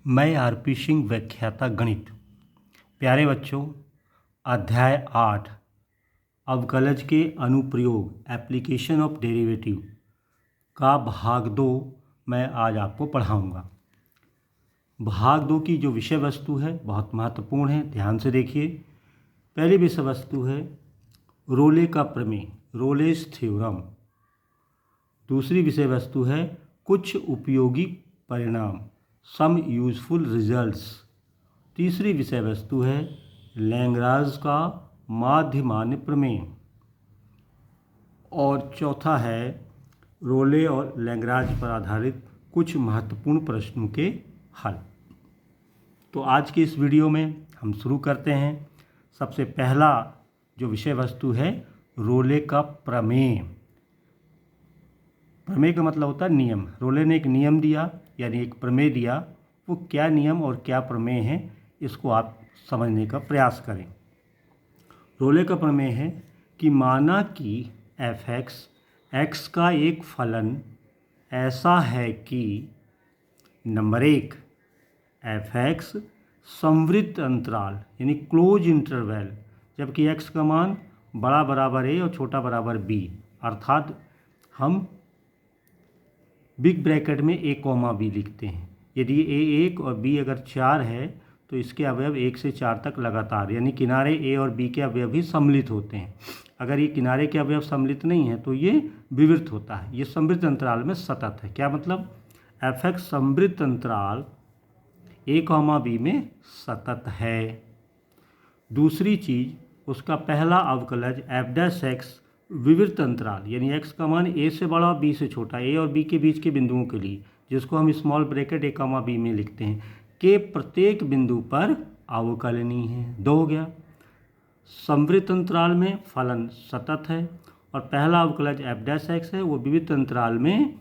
मैं आरपी सिंह, व्याख्याता गणित। प्यारे बच्चों, अध्याय 8 अवकलज के अनुप्रयोग एप्लीकेशन ऑफ डेरिवेटिव का भाग 2 मैं आज आपको पढ़ाऊंगा। भाग 2 की जो विषय वस्तु है बहुत महत्वपूर्ण है, ध्यान से देखिए। पहली विषय वस्तु है रोले का प्रमेय, रोलेस थ्योरम। दूसरी विषय वस्तु है कुछ उपयोगी परिणाम, सम यूजफुल रिजल्ट्स। तीसरी विषय वस्तु है लैग्रांज का माध्यमान्य प्रमेय। और चौथा है रोले और लैग्रांज पर आधारित कुछ महत्वपूर्ण प्रश्नों के हल। तो आज की इस वीडियो में हम शुरू करते हैं। सबसे पहला जो विषय वस्तु है रोले का प्रमेय। प्रमेय का मतलब होता है नियम। रोले ने एक नियम दिया, यानी एक प्रमेय दिया। वो क्या नियम और क्या प्रमेय है, इसको आप समझने का प्रयास करें। रोले का प्रमेय है कि माना कि एफ एक्स का एक फलन ऐसा है कि नंबर 1 एफ एक्स संवृत्त अंतराल यानी क्लोज इंटरवल, जबकि एक्स का मान बड़ा बराबर ए और छोटा बराबर बी, अर्थात हम बिग ब्रैकेट में ए कॉमा बी लिखते हैं। यदि ए 1 और बी अगर 4 है तो इसके अवयव 1 से 4 तक लगातार, यानी किनारे ए और बी के अवयव भी सम्मिलित होते हैं। अगर ये किनारे के अवयव सम्मिलित नहीं है तो ये विवृत होता है। ये संवृत्त अंतराल में सतत है। क्या मतलब? एफ एक्स संवृत्त अंतराल ए कॉमा बी में सतत है। दूसरी चीज, उसका पहला अवकलज एफ डैश एक्स विवृत अंतराल यानी एक्स का मान ए से बड़ा बी से छोटा, ए और बी के बीच के बिंदुओं के लिए, जिसको हम स्मॉल ब्रैकेट ए कॉमा बी में लिखते हैं, के प्रत्येक बिंदु पर अवकलनीय है। 2 हो गया। संवृत्त अंतराल में फलन सतत है और पहला अवकलज एफ डैश एक्स है, वो विवृत अंतराल में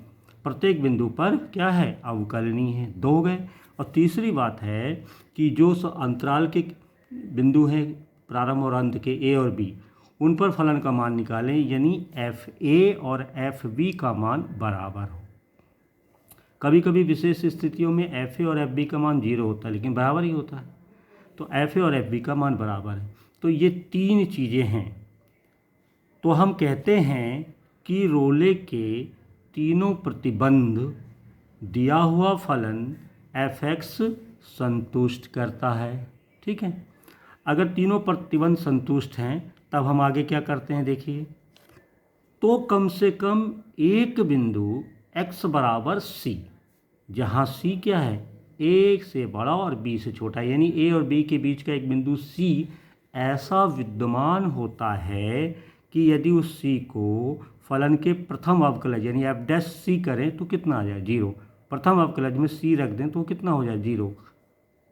प्रत्येक बिंदु पर क्या है? अवकलनीय है। 2 हो गए। और तीसरी बात है कि जो अंतराल के बिंदु हैं प्रारंभ और अंत के ए और बी, उन पर फलन का मान निकालें, यानी एफ ए और एफ बी का मान बराबर हो। कभी कभी विशेष स्थितियों में एफ ए और एफ बी का मान 0 होता है, लेकिन बराबर ही होता है। तो एफ ए और एफ बी का मान बराबर है। तो ये 3 चीज़ें हैं। तो हम कहते हैं कि रोले के तीनों प्रतिबंध दिया हुआ फलन एफ एक्स संतुष्ट करता है। ठीक है। अगर तीनों प्रतिबंध संतुष्ट हैं तब हम आगे क्या करते हैं, देखिए। तो कम से कम एक बिंदु x बराबर c, जहाँ c क्या है? 1 से बड़ा और b से छोटा, यानी a और b के बीच का एक बिंदु c ऐसा विद्यमान होता है कि यदि उस c को फलन के प्रथम अवकलज यानी एफ डैश c करें तो कितना आ जाए? 0। प्रथम अवकलज में c रख दें तो कितना हो जाए? 0।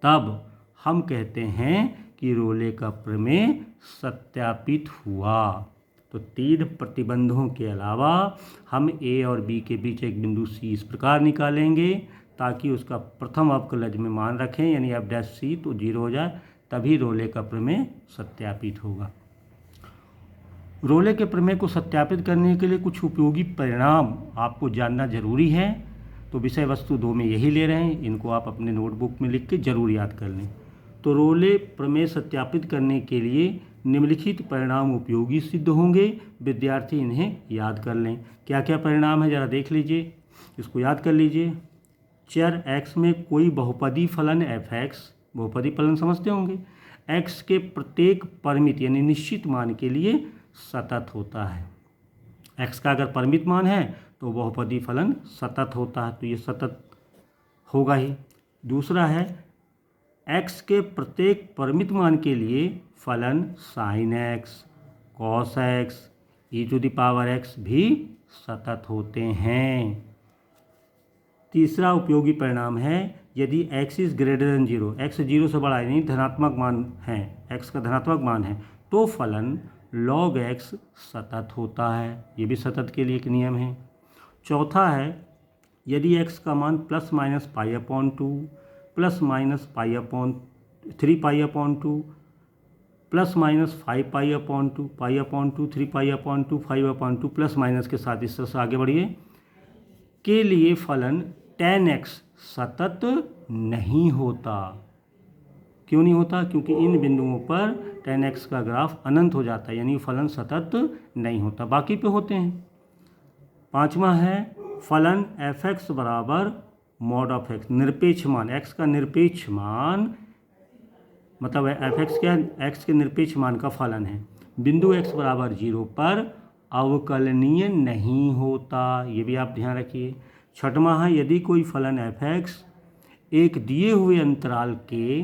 तब हम कहते हैं कि रोले का प्रमेय सत्यापित हुआ। तो 3 प्रतिबंधों के अलावा हम ए और बी के बीच एक बिंदु सी इस प्रकार निकालेंगे ताकि उसका प्रथम अवकलज में मान रखें, यानी एफ डैश सी, तो 0 हो जाए, तभी रोले का प्रमेय सत्यापित होगा। रोले के प्रमेय को सत्यापित करने के लिए कुछ उपयोगी परिणाम आपको जानना जरूरी है। तो विषय वस्तु 2 में यही ले रहे हैं, इनको आप अपने नोटबुक में लिख के जरूर याद कर लें। तो रोले प्रमेय सत्यापित करने के लिए निम्नलिखित परिणाम उपयोगी सिद्ध होंगे। विद्यार्थी इन्हें याद कर लें। क्या क्या परिणाम है, ज़रा देख लीजिए, इसको याद कर लीजिए। चर x में कोई बहुपदी फलन एफ एक्स, बहुपदी फलन समझते होंगे, x के प्रत्येक परिमित यानी निश्चित मान के लिए सतत होता है। x का अगर परिमित मान है तो बहुपदी फलन सतत होता है, तो ये सतत होगा ही। दूसरा है x के प्रत्येक परिमित मान के लिए फलन sine x, cos x, e to the power x भी सतत होते हैं। तीसरा उपयोगी परिणाम है यदि x is greater then 0, x 0 से बड़ा यानी धनात्मक मान है, x का धनात्मक मान है, तो फलन log x सतत होता है। ये भी सतत के लिए एक नियम है। चौथा है यदि x का मान plus minus pi upon 2, plus minus pi upon 3 pi upon 2, plus minus 5 pi upon 2, pi upon 2, 3 pi upon 2, 5 upon 2, plus minus के साथ इस तरह से आगे बढ़िए, के लिए फलन tan x सतत नहीं होता। क्यों नहीं होता? क्योंकि इन बिंदुओं पर tan x का ग्राफ अनंत हो जाता है, यानी फलन सतत नहीं होता, बाकी पे होते हैं। पांचवा है फलन f(x) बराबर मॉड ऑफ x, निरपेक्ष मान, x का निरपेक्ष मान, मतलब है f(x) क्या है? x के निरपेक्ष मान का फलन है, बिंदु x बराबर 0 पर अवकलनीय नहीं होता, ये भी आप ध्यान रखिए। छठवां है यदि कोई फलन f(x) एक दिए हुए अंतराल के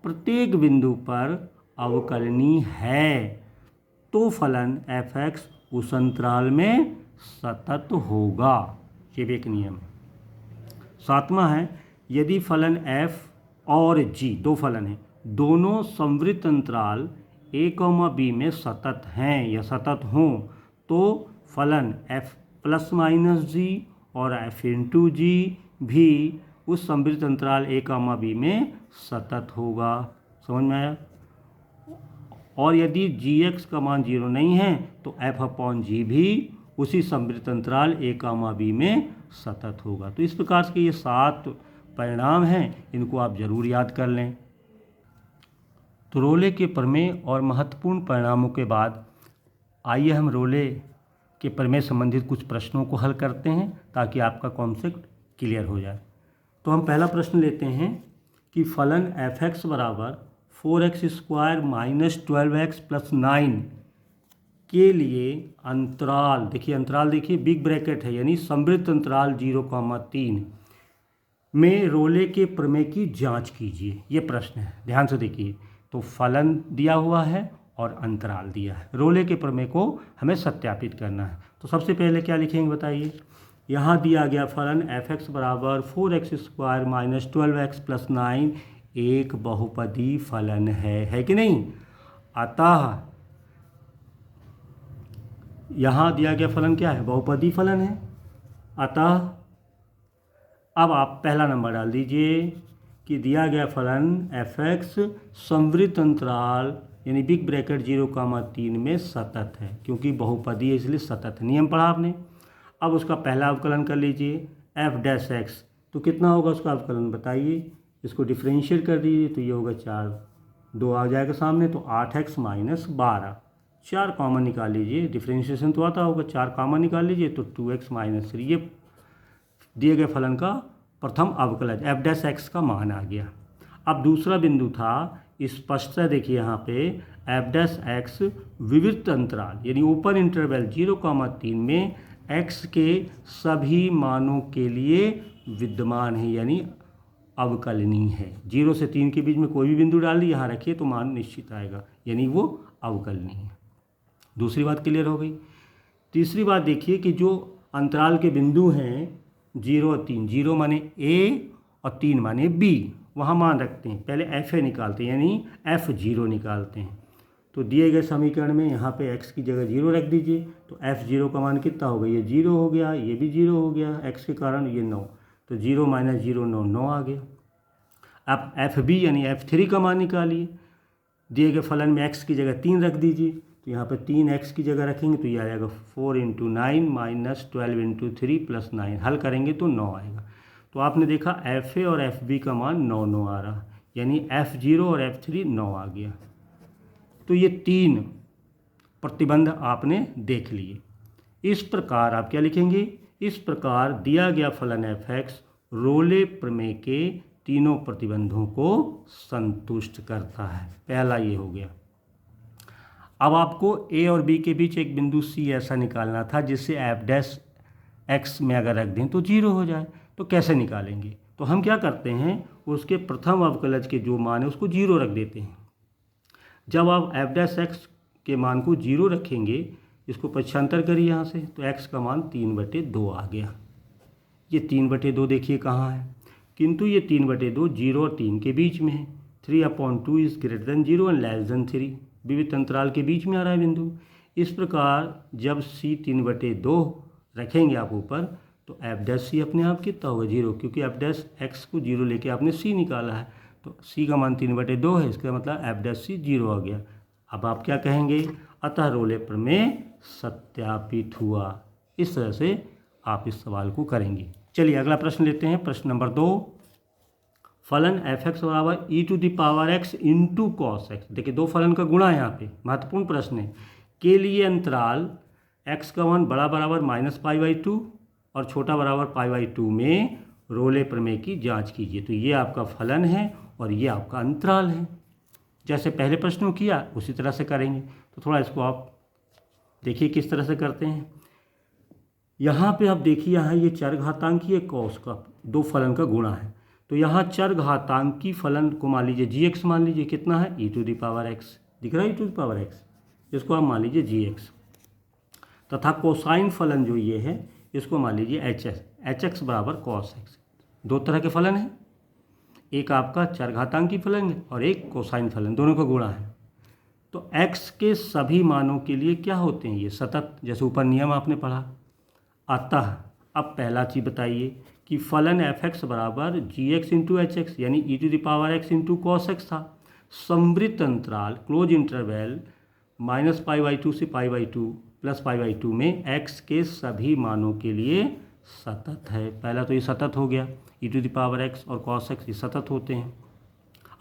प्रत्येक बिंदु पर अवकलनीय है तो फलन f(x) उस अंतराल में सतत होगा, ये भी एक नियम है। सातवां है यदि फलन f और g, दो फलन हैं, दोनों संवृत्त अंतराल a, b में सतत हैं या सतत हों तो फलन f प्लस माइनस g और f इंटू जी भी उस संवृत्त अंतराल a, b में सतत होगा। समझ में आया? और यदि gx का मान 0 नहीं है तो f/g भी उसी संवृत्त अंतराल a, b में सतत होगा। तो इस प्रकार से ये 7 परिणाम हैं, इनको आप जरूर याद कर लें। तो रोले के प्रमेय और महत्वपूर्ण परिणामों के बाद आइए हम रोले के प्रमेय संबंधित कुछ प्रश्नों को हल करते हैं ताकि आपका कॉन्सेप्ट क्लियर हो जाए। तो हम पहला प्रश्न लेते हैं कि फलन f(x) बराबर 4x² माइनस 12x प्लस 9 के लिए अंतराल, देखिए अंतराल देखिए बिग ब्रैकेट है, यानी संवृत्त अंतराल 0,3 में रोले के प्रमेय की जांच कीजिए, ये प्रश्न है, ध्यान से देखिए। तो फलन दिया हुआ है और अंतराल दिया है, रोले के प्रमेय को हमें सत्यापित करना है। तो सबसे पहले क्या लिखेंगे बताइए? यहाँ दिया गया फलन f(x) बराबर 4x² माइनस 12x प्लस 9 एक बहुपदी फलन है कि नहीं? अतः यहाँ दिया गया फलन क्या है? बहुपदी फलन है। अतः अब आप पहला नंबर डाल दीजिए कि दिया गया फलन f(x) संवृत्त अंतराल यानी बिग ब्रैकेट 0,3 में सतत है, क्योंकि बहुपदी है इसलिए सतत, नियम पढ़ा आपने। अब उसका पहला अवकलन कर लीजिए f'(x), तो कितना होगा उसका अवकलन बताइए? इसको डिफ्रेंशिएट कर दीजिए तो ये होगा 4, 2 आ जाएगा सामने तो 8x माइनस 12, 4 कॉमन निकाल लीजिए, डिफ्रेंशिएशन तो आता होगा, 4 कॉमन निकाल लीजिए तो 2x माइनस 3, ये दिए गए फलन का प्रथम अवकलज f'(x) का मान आ गया। अब दूसरा बिंदु था, स्पष्टता देखिए यहाँ पे f'(x) विवृत्त अंतराल यानी ओपन इंटरवल 0,3 में x के सभी मानों के लिए विद्यमान है, यानी अवकलनीय है। 0 से 3 के बीच में कोई भी बिंदु डाल दी यहाँ रखिए तो मान निश्चित आएगा, यानी वो अवकलनीय है। दूसरी बात क्लियर हो गई। तीसरी बात देखिए कि जो अंतराल के बिंदु हैं 0 और 3, 0 माने a और 3 माने b, वहाँ मान रखते हैं, पहले fa निकालते हैं यानी f0 निकालते हैं। तो दिए गए समीकरण में यहाँ पे x की जगह 0 रख दीजिए तो f0 का मान कितना होगा? ये 0 हो गया, ये भी 0 हो गया, x के कारण ये 9, तो 0 माइनस 0 9 आ गया। अब fb यानी f3 का मान निकालिए, दिए गए फलन में x की जगह 3 रख दीजिए, तो यहाँ पे 3x की जगह रखेंगे तो ये आ जाएगा 4 × 9 माइनस 12 × 3 प्लस 9, हल करेंगे तो 9 आएगा। तो आपने देखा fa और fb का मान 9 9 आ रहा, यानी f0 और f3 9 आ गया। तो ये 3 प्रतिबंध आपने देख लिए। इस प्रकार आप क्या लिखेंगे? इस प्रकार दिया गया फलन f(x) रोले प्रमेय के तीनों प्रतिबंधों को संतुष्ट करता है। पहला ये हो गया। अब आपको a और b के बीच एक बिंदु c ऐसा निकालना था जिससे f'(x) में अगर रख दें तो 0 हो जाए। तो कैसे निकालेंगे? तो हम क्या करते हैं, उसके प्रथम अवकलज के जो मान है उसको 0 रख देते हैं। जब आप f'(x) के मान को 0 रखेंगे, इसको पक्षांतर करिए यहाँ से, तो x का मान 3/2 आ गया। ये 3/2 देखिए कहाँ है, किंतु ये 3/2 0 और 3 के बीच में है। 3/2 is greater then 0 and less then 3, विविध अंतराल के बीच में आ रहा है बिंदु। इस प्रकार जब c 3/2 रखेंगे आप ऊपर तो f' अपने आप कितना होगा? 0, क्योंकि f'(x) को 0 लेके आपने c निकाला है, तो c का मान 3/2 है, इसका मतलब f' 0 आ गया। अब आप क्या कहेंगे? अतः रोले प्रमेय सत्यापित हुआ। इस तरह से आप इस सवाल को करेंगे। चलिए अगला प्रश्न लेते हैं, प्रश्न नंबर 2। फलन एफ एक्स बराबर e to the power x into cos x. देखिए दो फलन का गुणा है यहाँ पे, महत्वपूर्ण प्रश्न है। के लिए अंतराल एक्स का मान बड़ा बराबर -π/2 और छोटा बराबर π/2 में रोले प्रमेय की जांच कीजिए। तो ये आपका फलन है और ये आपका अंतराल है। जैसे पहले प्रश्न में किया उसी तरह से करेंगे। तो थोड़ा इसको आप देखिए किस तरह से करते हैं। यहाँ पे आप देखिए, यहाँ ये चरघातांकी है कॉस का, दो फलन का गुणा है। तो यहाँ चरघातांकी फलन को मान लीजिए जी एक्स, मान लीजिए कितना है ई टू द पावर एक्स, दिख रहा है ई टू द पावर एक्स, इसको आप मान लीजिए जी एक्स। तथा कोसाइन फलन जो ये है इसको मान लीजिए एच एक्स बराबर कॉस एक्स। दो तरह के फलन हैं, एक आपका चरघातांकी फलन है और एक कोसाइन फलन, दोनों का गुणा है। तो x के सभी मानों के लिए क्या होते हैं ये सतत, जैसे ऊपर नियम आपने पढ़ा। अतः अब पहला चीज़ बताइए कि फलन एफ एक्स बराबर g x into h x यानी e to the power x into cos x था। समवृत्त अंतराल क्लोज इंटरवल -π/2 से π/2 प्लस π/2 में x के सभी मानों के लिए सतत है। पहला तो ये सतत हो गया, ई टू द पावर एक्स और कॉस एक्स ये सतत होते हैं।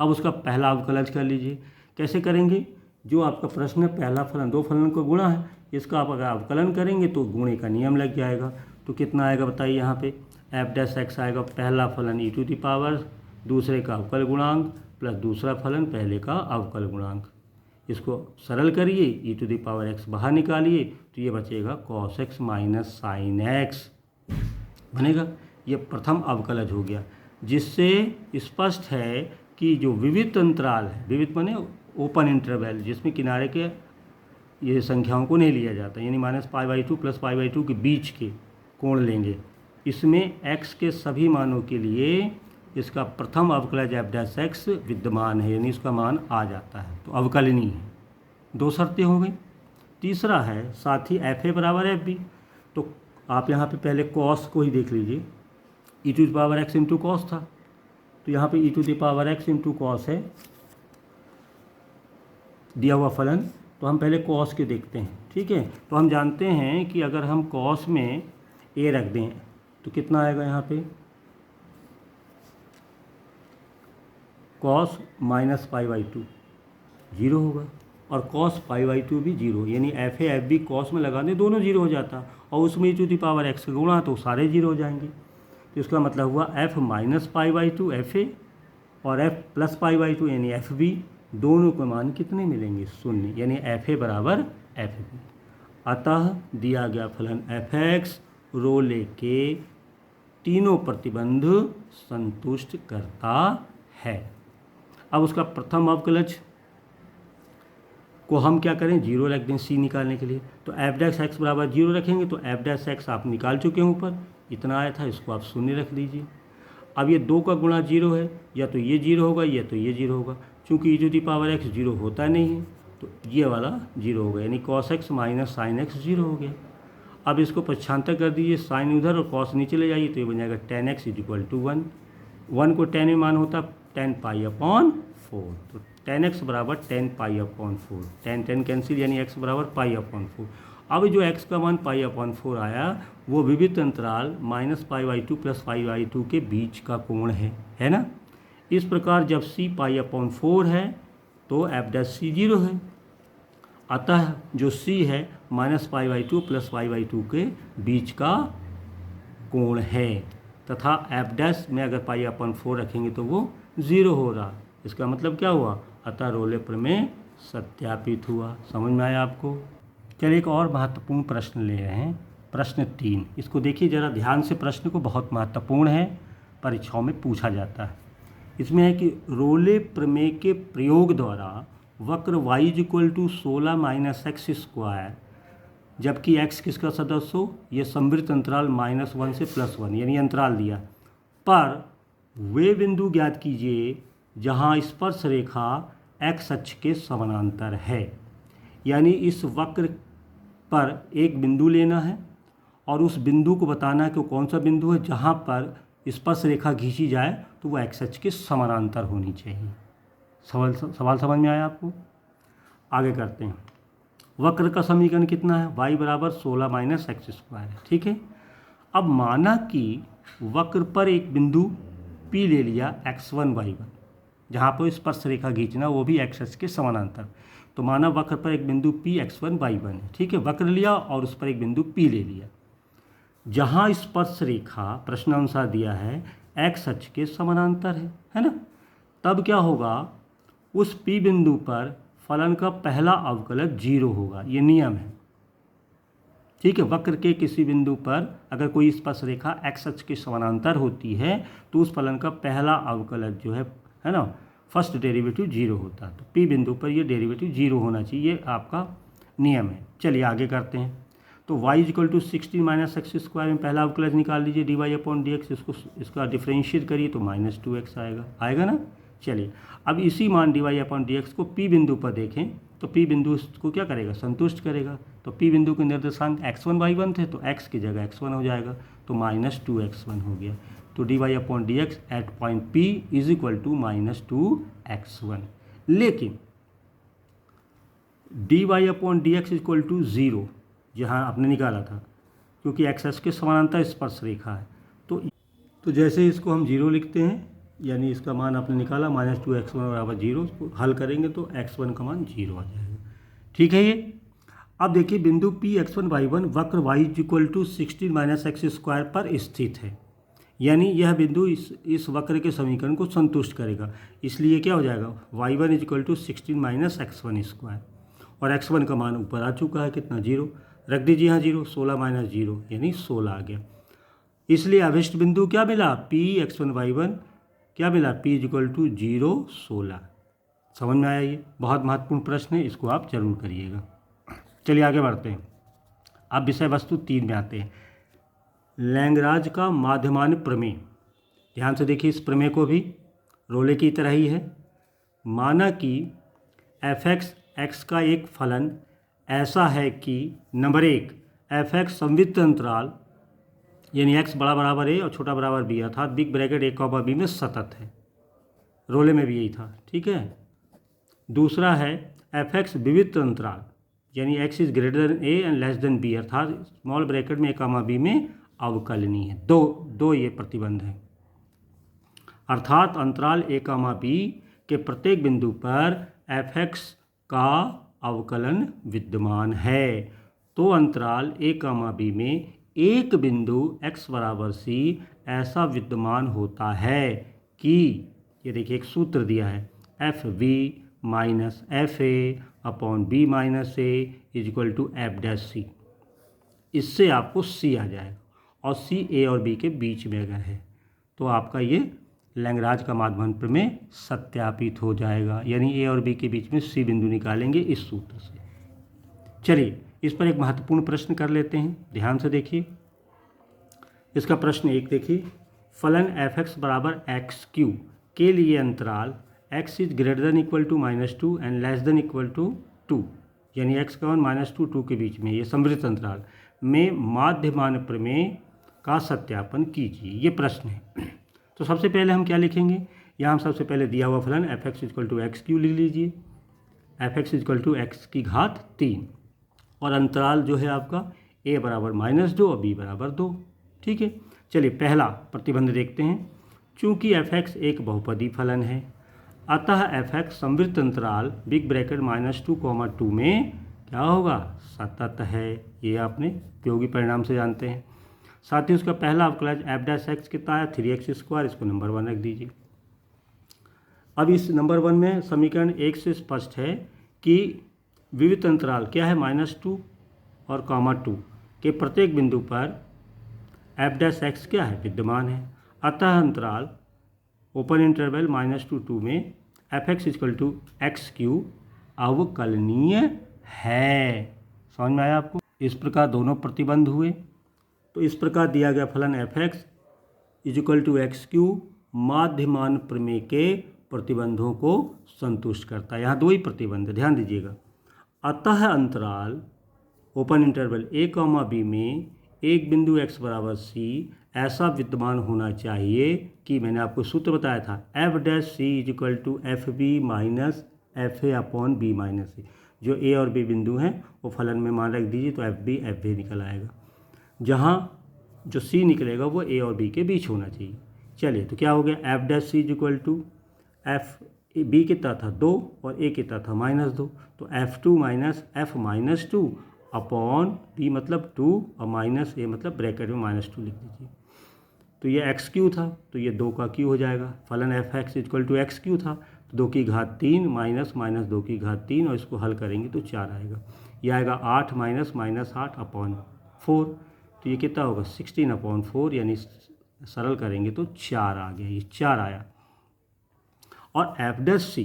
अब उसका पहला अवकलज कर लीजिए। कैसे करेंगे? जो आपका प्रश्न है पहला फलन दो फलन का गुणा है, इसका आप अगर अवकलन करेंगे तो गुणे का नियम लग जाएगा। तो कितना आएगा बताइए, यहाँ पे एफ डैश एक्स आएगा, पहला फलन ई टू द पावर दूसरे का अवकल गुणांक प्लस दूसरा फलन पहले का अवकल गुणांक। इसको सरल करिए, ई टू द पावर एक्स बाहर निकालिए तो ये बचेगा cos x minus sine x बनेगा। ये प्रथम अवकलज हो गया, जिससे स्पष्ट है कि जो विविध अंतराल है, विविध माने ओपन इंटरवल, जिसमें किनारे के ये संख्याओं को नहीं लिया जाता, यानी -π/2 प्लस π/2 के बीच के कोण लेंगे, इसमें x के सभी मानों के लिए इसका प्रथम अवकलज एफ डैश एक्स विद्यमान है, यानी इसका मान आ जाता है, तो अवकलनीय है। दो शर्तें हो गई। तीसरा है साथ ही एफ ए बराबर एफ बी। तो आप यहाँ पे पहले कॉस को ही देख लीजिए, e to the power x into cos था, तो यहाँ पे e to the power x into cos है दिया हुआ फलन। तो हम पहले कॉस के देखते हैं, ठीक है। तो हम जानते हैं कि अगर हम कॉस में ए रख दें तो कितना आएगा, यहाँ पे कॉस -π/2 जीरो होगा और कॉस π/2 भी जीरो, यानी f a f b cos में लगा दें दोनों जीरो हो जाता, और उसमें e to the power x का गुणा तो सारे जीरो हो जाएंगे। तो इसका मतलब हुआ एफ -π/2 एफ ए और एफ प्लस π/2 यानी एफ बी, दोनों के मान कितने मिलेंगे, शून्य, यानी एफ ए बराबर एफ बी। अतः दिया गया फलन एफ एक्स रोले के तीनों प्रतिबंध संतुष्ट करता है। अब उसका प्रथम अवकलज को हम क्या करें, जीरो रख दें सी निकालने के लिए। तो एफ डैश एक्स बराबर जीरो रखेंगे तो एफ डैश एक्स आप निकाल चुके हैं, ऊपर इतना आया था, इसको आप शून्य रख दीजिए। अब ये दो का गुणा जीरो है, या तो ये जीरो होगा या तो ये जीरो होगा। चूँकि e to the power x zero होता नहीं है तो ये वाला जीरो हो गया, यानी cos x minus sine x zero हो गया। अब इसको पक्षांतर कर दीजिए, साइन उधर और कॉस नीचे ले जाइए तो ये बन जाएगा tan x = 1। 1 को 10 में मान होता 10π/4, तो tan x बराबर 10π/4, 10 कैंसिल यानी x बराबर π/4। अब जो x का मान π/4 आया वो विविध अंतराल -π/2 प्लस π/2 के बीच का कोण है ना। इस प्रकार जब c π/4 है तो एफ डैश सी जीरो है। अतः जो c है -π/2 प्लस π/2 के बीच का कोण है, तथा एफ डैश में अगर π/4 रखेंगे तो वो ज़ीरो हो रहा। इसका मतलब क्या हुआ, अतः रोले प्रमेय सत्यापित हुआ। समझ में आया आपको? चलिए एक और महत्वपूर्ण प्रश्न ले रहे हैं, प्रश्न 3। इसको देखिए ज़रा ध्यान से, प्रश्न को बहुत महत्वपूर्ण है, परीक्षाओं में पूछा जाता है। इसमें है कि रोले प्रमेय के प्रयोग द्वारा वक्र y = 16 - x², जबकि x किसका सदस्य हो, ये समवृत्त अंतराल -1 से +1 यानी अंतराल दिया, पर वे बिंदु ज्ञात कीजिए जहाँ स्पर्श रेखा x अक्ष के समानांतर है। यानी इस वक्र पर एक बिंदु लेना है और उस बिंदु को बताना है कि कौन सा बिंदु है जहाँ पर स्पर्श रेखा खींची जाए तो वो x अक्ष के समानांतर होनी चाहिए। सवाल समझ में आया आपको? आगे करते हैं। वक्र का समीकरण कितना है, y बराबर 16 - x² है, ठीक है। अब माना कि वक्र पर एक बिंदु P ले लिया x1 y1, जहाँ पर स्पर्श रेखा खींचना वो भी x अक्ष के समानांतर। तो माना वक्र पर एक बिंदु P x1 y1 है, ठीक है, वक्र लिया और उस पर एक बिंदु P ले लिया, जहाँ स्पर्श रेखा प्रश्नानुसार दिया है x अक्ष के समानांतर है ना। तब क्या होगा, उस P बिंदु पर फलन का पहला अवकलज 0 होगा, ये नियम है, ठीक है। वक्र के किसी बिंदु पर अगर कोई स्पर्श रेखा x अक्ष के समानांतर होती है तो उस फलन का पहला अवकलज जो है ना, फर्स्ट डेरिवेटिव 0 होता है। तो P बिंदु पर ये डेरिवेटिव 0 होना चाहिए, ये आपका नियम है। चलिए आगे करते हैं। तो y equal to 16 minus x square में पहला अवकलज निकाल लीजिए dy/dx, इसका डिफ्रेंशिएट करिए तो -2x आएगा ना। चलिए अब इसी मान dy/dx को P बिंदु पर देखें तो P बिंदु को क्या करेगा, संतुष्ट करेगा। तो P बिंदु के निर्देशांक x1 y1 थे तो x की जगह x1 हो जाएगा, तो -2x1 हो गया। तो dy/dx at point P is equal to -2x1। लेकिन dy/dx इक्वल टू 0 जहाँ आपने निकाला था, क्योंकि x अक्ष के समानांतर स्पर्श रेखा है, तो जैसे इसको हम 0 लिखते हैं, यानी इसका मान आपने निकाला -2x1 बराबर 0, उसको हल करेंगे तो x1 का मान 0 आ जाएगा, ठीक है ये। अब देखिए बिंदु P x1 y1 वक्र y equal to 16 minus x square पर स्थित है, यानी यह बिंदु इस वक्र के समीकरण को संतुष्ट करेगा। इसलिए क्या हो जाएगा, y1 equal to 16 minus x1 square, और x1 का मान ऊपर आ चुका है कितना, 0, रख दीजिए यहाँ 0, 16 माइनस 0 यानी 16 आ गया। इसलिए अभिष्ट बिंदु क्या मिला, P x1 y1 क्या मिला, P इक्वल टू 0 16। समझ में आया, ये बहुत महत्वपूर्ण प्रश्न है, इसको आप जरूर करिएगा। चलिए आगे बढ़ते हैं। अब विषय वस्तु 3 में आते हैं, लैंगराज का माध्यमान प्रमेय। ध्यान से देखिए, इस प्रमेय को भी रोले की तरह ही है। माना कि f(x) x का एक फलन ऐसा है कि नंबर 1 f(x) संवृत्त अंतराल यानी x बड़ा बराबर a और छोटा बराबर b अर्थात बिग ब्रैकेट a, b में सतत है। रोले में भी यही था, ठीक है। दूसरा है f(x) विविक्त अंतराल यानी x is greater then a and less then b अर्थात स्मॉल ब्रैकेट में a, b में अवकलनीय है। दो ये प्रतिबंध है, अर्थात अंतराल a, b के प्रत्येक बिंदु पर f(x) का अवकलन विद्यमान है। तो अंतराल a, b में एक बिंदु x बराबर c ऐसा विद्यमान होता है कि, ये देखिए एक सूत्र दिया है, fb minus fa upon b minus a is equal to f'(c). इससे आपको c आ जाएगा, और c a और b के बीच में अगर है तो आपका ये लैंगराज का माध्यमान प्रमेय सत्यापित हो जाएगा, यानी a और b के बीच में c बिंदु निकालेंगे इस सूत्र से। चलिए इस पर एक महत्वपूर्ण प्रश्न कर लेते हैं, ध्यान से देखिए। इसका प्रश्न 1 देखिए, फलन f(x) बराबर x³ के लिए अंतराल x is greater than equal to -2 and less than equal to 2 यानी x का मान -2 2 के बीच में, ये समवृत्त अंतराल में माध्यमान प्रमेय का सत्यापन कीजिए, ये प्रश्न है। तो सबसे पहले हम क्या लिखेंगे, यहाँ हम सबसे पहले दिया हुआ फलन f(x) इक्वल टू x³ लिख लीजिए, f(x) इक्वल टू x⁻3, और अंतराल जो है आपका a बराबर -2 और b बराबर 2, ठीक है। चलिए पहला प्रतिबंध देखते हैं। चूंकि f(x) एक बहुपदी फलन है, अतः f(x) समवृत्त अंतराल बिग ब्रैकेट -2, 2 में क्या होगा, सतत है। ये आपने उपयोगी परिणाम से जानते हैं। साथ ही उसका पहला अवकलज f'(x) कितना है, 3x², इसको नंबर 1 रख दीजिए। अब इस नंबर 1 में समीकरण 1 से स्पष्ट है कि विविध अंतराल क्या है, -2 और 2 के प्रत्येक बिंदु पर f'(x) क्या है, विद्यमान है। अतः अंतराल ओपन इंटरवल -2 2 में f(x) इक्वल टू x³ अवकलनीय है। समझ में आया आपको। इस प्रकार दोनों प्रतिबंध हुए। तो इस प्रकार दिया गया फलन f(x) इक्वल टू x³ माध्यमान प्रमेय के प्रतिबंधों को संतुष्ट करता है। यहाँ 2 ही प्रतिबंध, ध्यान दीजिएगा। अतः अंतराल ओपन इंटरवल a, b में एक बिंदु x बराबर c ऐसा विद्यमान होना चाहिए कि मैंने आपको सूत्र बताया था, f'(c) equal to fb minus fa upon b minus a। जो a और b बिंदु हैं वो फलन में मान रख दीजिए, तो fb fa निकल आएगा। जहाँ जो c निकलेगा वो a और b के बीच होना चाहिए। चलिए तो क्या हो गया, f dash c is equal to f b कितना था 2 और ए कितना था -2, तो F2 minus f minus 2 upon b मतलब 2 और माइनस ए मतलब ब्रैकेट में -2 लिख दीजिए। तो ये एक्स क्यू था तो ये 2 का क्यू हो जाएगा। फलन f x equal to x cube था तो 2 की घात 3 माइनस 2 की घात 3 और इसको हल करेंगे तो 4 आएगा। ये आएगा 8 माइनस -8 अपॉन 4, तो ये कितना होगा 16 अपॉन 4, यानी सरल करेंगे तो 4 आ गया, ये 4 आया। और एफ डैश सी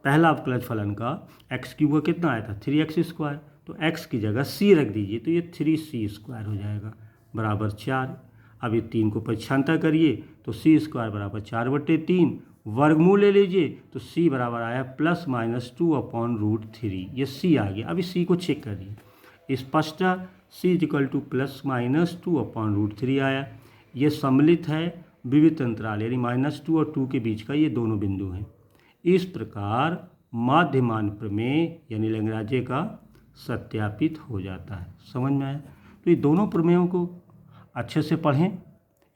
पहला अवकलज फलन का एक्स क्यू का कितना आया था 3x², तो x की जगह c रख दीजिए तो ये 3c² हो जाएगा बराबर 4। अब ये 3 को परीक्षांतर करिए तो c² बराबर 4/3, वर्गमूल ले लीजिए तो c बराबर आया +-2 अपॉन √3, ये c आ गया। अभी c को चेक करिए, स्पष्ट c इक्वल टू +-2 अपॉन √3 आया। ये सम्मिलित है विविध अंतराल यानी -2 और 2 के बीच का ये दोनों बिंदु हैं। इस प्रकार माध्यमान प्रमेय यानी लैग्रांज का सत्यापित हो जाता है। समझ में आया? तो ये दोनों प्रमेयों को अच्छे से पढ़ें,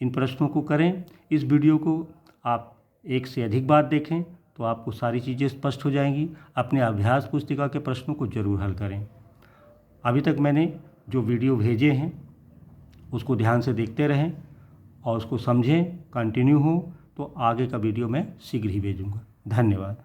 इन प्रश्नों को करें। इस वीडियो को आप एक से अधिक बार देखें तो आपको सारी चीज़ें स्पष्ट हो जाएंगी। अपने अभ्यास पुस्तिका के प्रश्नों को जरूर हल करें। अभी तक मैंने जो वीडियो भेजे हैं उसको ध्यान से देखते रहें और उसको समझें, कंटिन्यू हो, तो आगे का वीडियो मैं शीघ्र ही भेजूँगा। धन्यवाद।